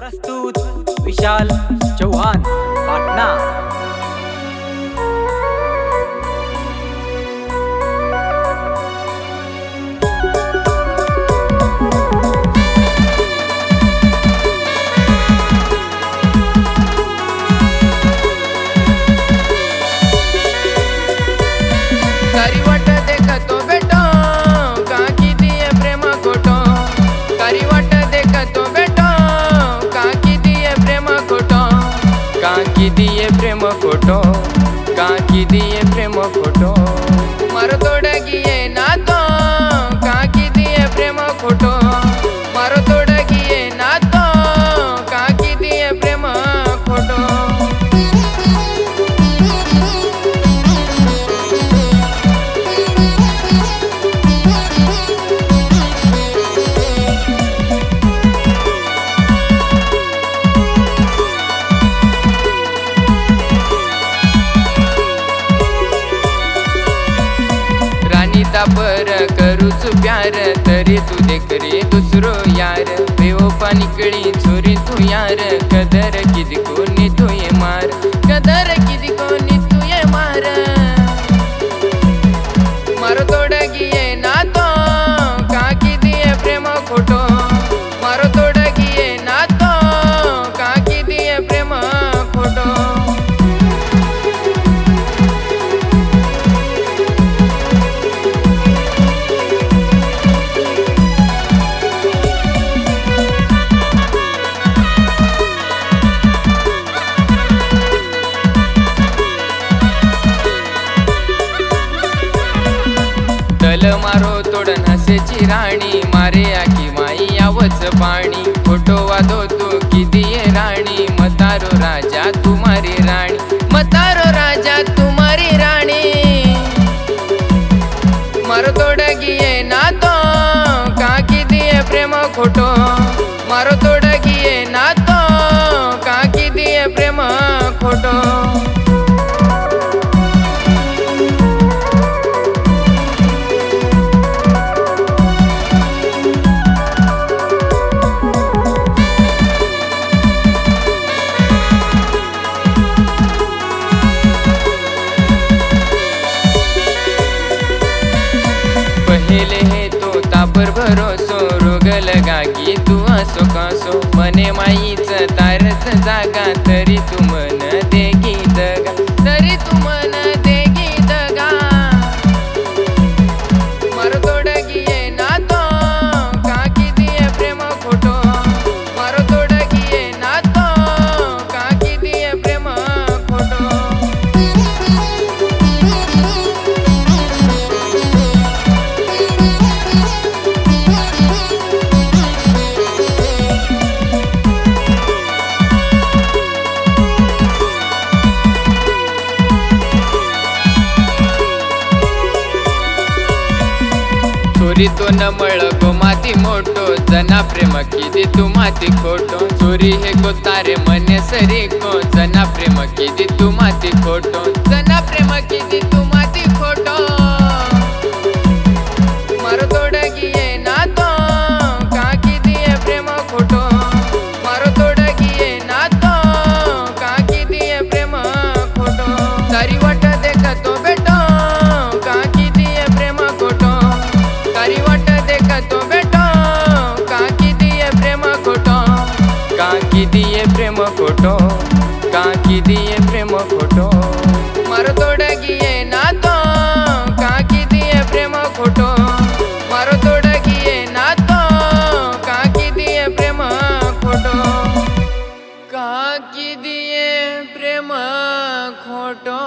प्रस्तुत विशाल चौहान पाटणा। दिए प्रेम खोटो काकी दिए प्रेम खोटो मारो तोडगिये ना तो काकी दिए प्रेम खोटो मारो तोडगिये ना तो काकी दिए प्रेम खोटो। पर करूच प्यार तरी तू देख रे दुसरो यार बेवफा निकली छोरी तू यार कदर किदी कोणी तू ये मार कदर किदी कोणी तू ये मार मारो तोडगिये ना तो काकी दिए प्रेम खोटो मारो तोडगिये ना तो काकी दिए प्रेम खोटो। मारो तोडन हसेची राणी मारे आखी माई यावच पाणी फोटो वादो तू किदिये राणी मतारो राजा तुम्हारी राणी मतारो राजा तुम्हारी राणी मारो तोडगिये ना तो काकी दिए प्रेम खोटो मारो तोडगिये ना तो काकी दिए प्रेम खोटो। पहिले हे तो तापर भरोसो रोग लगागी तू असो कासो मने माईच तारच जागा तरी तू मन देगी दगा तरी तू मन देगी दगा मारो तोडगिये ना तो काकी दिए प्रेम खोटो मारो तोडगिये ना तो काकी दिए प्रेम खोटो। चोरी तो नमळ गो माती मोठो जना प्रेम किदी तू माती खोटो चोरी हे गो तारे मने सरी को जना प्रेम किदी तू माती खोटो जना प्रेम किदी तू माती खोटो मारो तोडगिये ना तो काकी दिए प्रेम खोटो मारो तोडगिये ना तो काकी दिए प्रेम खोटो। तारी वाट देखतो बेटो काकी दिए प्रेम खोटो तारी वाट देखतो बेटो काकी दिए प्रेम खोटो काकी दिए प्रेम खोटो काकी दिए प्रेम खोटो मारो तोडगिये ना तो काकी दिए प्रेम खोटो मारो तोडगिये ना तो काकी दिए प्रेम खोटो काकी दिए प्रेम खोटो।